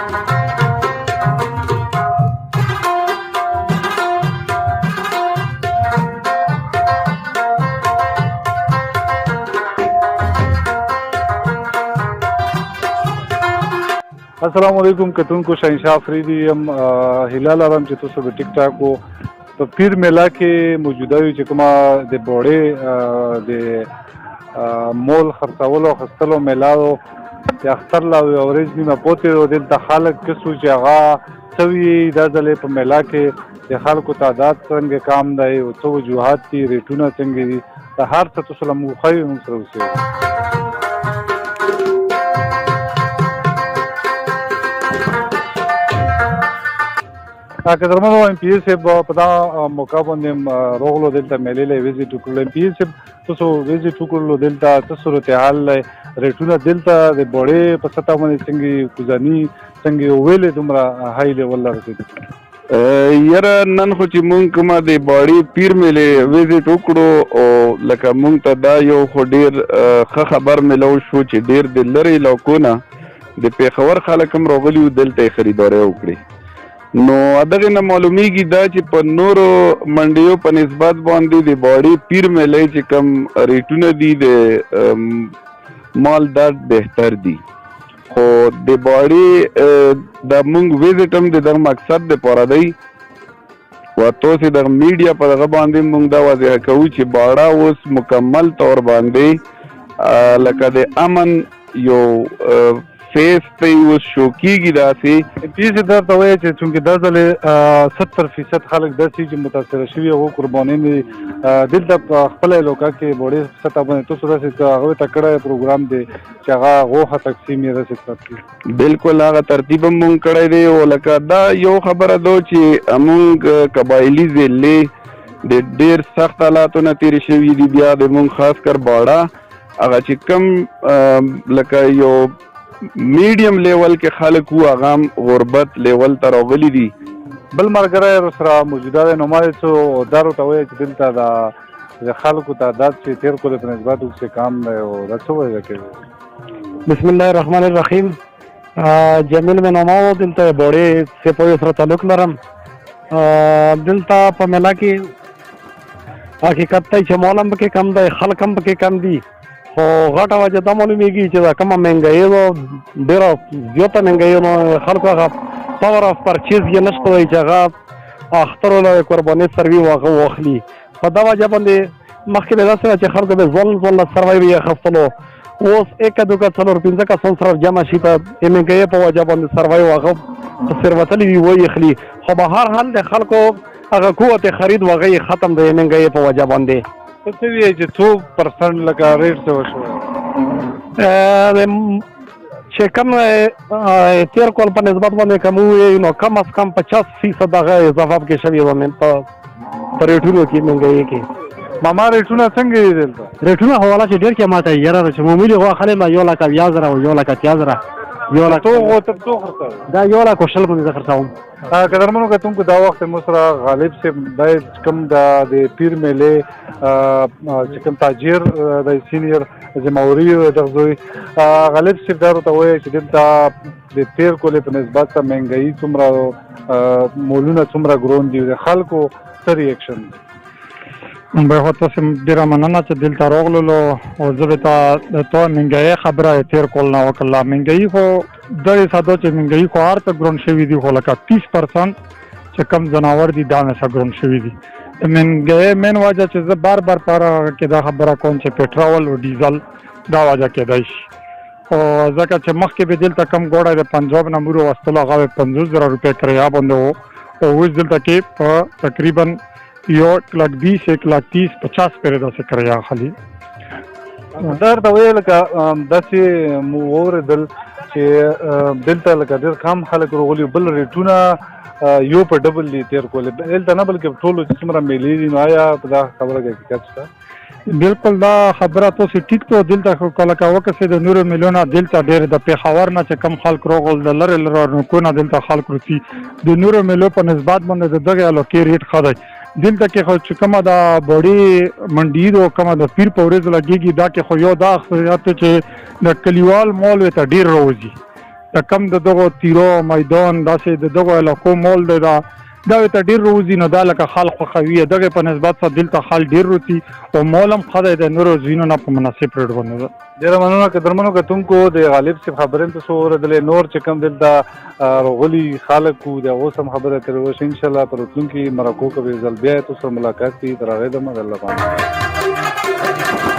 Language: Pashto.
السلام علیکم کتونکو شاهنشاه افریدی یم هیله لرم چې تاسو د ټیک ټاک په پیر میله کې موجوده یو چې کومه د بوړې د مول خرڅولو اخیستلو میله د اختر لا یوه ورځ نیمه پاتې وه دلته خلک کسو چې هغه څه وي دا ځل په میله کې د خلکو تعداد څنګه کام دی او څه وجوهات دي ریټونه څنګه دي د هر څه تاسو له موږ ښیو موږ سره اوسئ. قدرمنو ایم پی ایس صاحب په دا موقع باندې راغلو دلته میلې له ویزیټ وکړلو. ایم پی ایس صاحب تاسو ویزیټ وکړلو دلته څه صورتحال دی ریټونه دلته د بوړې په سطح باندې څنګه کوزاني څنګه ویلې دومره های لیول لا رسېدي؟ یاره نن خو چې مونږ کومه د بوړې پیر میلې ویزیټ وکړو او لکه مونږ ته دا یو خو ډېر ښه خبر میلو شو چې ډېر د لرې علاقو نه د پېښور خلک هم راغلي وو دلته یې خریداري وکړي. نو دغه نه معلومیږي دا چې په نورو منډیو په نسبت باندې د بوړې پیر میلې چې کم ریټونه دي د مال دا بهتر دي. خو د بوړې د مونږ ویزیټ هم د دغه مقصد دپاره دی و تاسې دغه میډیا په دغه باندې مونږ دا واضح کوو چې بوړه اوس مکمل طور باندې لکه د امن یو فیس ته اوس شو کېږي داسې. ایم پی ایس درته وایي چې چونکې دا ځلې 70% خلک داسې چې متاثره شوي هغو قربانۍ مې دلته په خپله علاقه کې بوړې سطح باندې تاسو داسې هغوی ته کړی پروګرام دی چې هغه غوښه تقسیم یې داسې کړي؟ بالکل هغه ترتیب هم مونږ کړی دی او لکه دا یو خبره ده چې مونږ قبایلي ضلعې د ډېر سخت حالاتو نه تېرې شوي دي. بیا د مونږ خاص کر بوړه هغه چې کوم لکه یو میډیم لیول کې خلک وو هغه هم غربت لیول ته راغلي دي. بل ملګری سره موجوده دی نو ما یې څو دارو ته وایي چې دلته د خلکو تعداد چې تېر کلو په نسبت اوسې کام دی او دا څه وجه کوي؟ بسم الله الرحمن الرحیم. جمیل مې نوم و دلته بوړې سپویو سره تعلق لرم. دلته په میله کې حقیقت دی چې مال هم پکې کم دی خلک هم پکې کم دي خو غټه وجه دا معلومیږي چې دا کومه مهنګایي ده ډېره زیاته مهنګایي نو خلکو هغه پاور آف پرچیز یې نشته وایي چې هغه اخترو له قربانۍ سروي هغه واخلي. په دا وجه باندې مخکې به داسې وه چې خلکو به ځوان له سروی به یې اخیستلو اوس ایکه دوکه څلور پنځه کسان سره جمع شي په مهنګایي په وجه باندې سروی هغه په سر وتلي وي ویخلي. خو به هر حال د خلکو هغه قوت خرید هغه یې ختم دی مهنګایي په وجه باندې. ته څه وایې چې څو پرسنټ لکه ریټ څه وشوی چې کوم تېر کال په نسبت باندې کوم ووایي نو کم از کم 50% هغه اضافه پکې شوې وه په ریټونو کې مهنګایي کې. ماما ریټونه څنګه دي دلته؟ ریټونه خو والا چې ډېر قیمت دی یاره چې معمولي غوښه خلې ما 1,20,000 او 1,30,000 دا 1,20,000 باندې زه خرڅوم. قدرمنو کتونکو دا وخت مو سره غالب صاحب دی کوم د پیر میلې چې کوم تاجر دی سینیر زموري دغه زوی غالب صاحب دا ورته وایي چې دلته د تېر کلې په نسبت ته مهنګایي څومره مولونه څومره ګرون دي د خلکو څه ریاکشن دی؟ به تاسو ډیره مننه چې دلته راغلو او زه به ته مهنګایي خبره تېر کال نه وکړله. مهنګایي خو ډېرې ساده چې مهنګایي خو هر څه ګرون شوي دي خو لکه 30% چې کم ځناور دي دا همیشه ګرون شوي دي. د مهنګایي مین وجه چې زه بار بار په هغه کې دا خبره کوم چې پټرول او ډیزل دا وجه کېدای شي. خو ځکه چې مخکې به دلته کم ګوړی د پنجاب نه مور وستلو هغه به 50,000 روپۍ کرایه باندې و او اوس دلته کې په تقریبا 1,20,000 1,30,000 50 پرې داسې کرایه اخلي. دا ورته وایي لکه داسې مو واورېدل چې دلته لکه ډېر کم خلک راغلي بل ریټونه یو په ډبل دي تېر کولې دلته نه بلکې ټولو چې څومره میلې دي نو آیا په دا خبره کې حقیقت شته؟ بالکل دا خبره تاسو ټیک ته دلته خو کله وکړئ د نورو میلیونه دلته ډېر د پېښور نه چې کم خلک راغلل د لرې لرې نکونه دلته خلک روسي د نورو میلو په نسبت باندې د دغه علاقې ریټ ښه دی. دلته کې خو چې کومه د بوړې منډي او کومه د پیر په ورځ لګېږي دا کې خو یو دا خصوصیت چې د کلیوال مال ته ډېر راوځي د کم د دغو تیرو میدان داسې د دغو علاقو مول دی دا ته ډېر روزي نو دا لکه خلق خوښوي دغې په نسبت سره دلته خل ډېر روزي او مول هم ښه دی د نورو ځایونو نه په مناسب ریټ باندې ده. ډېره مننه قدرمنو کتونکو د غالب صاحب خبرې هم تاسو واورېدلې. نور چې کوم دلته راغلي خلک وو د هغو سم خبره ترې وشي انشاءالله په راتلونکي مرکو کې به ځل بیا تاسو سره ملاقات کړي. تر هغې دمه د الله پامان.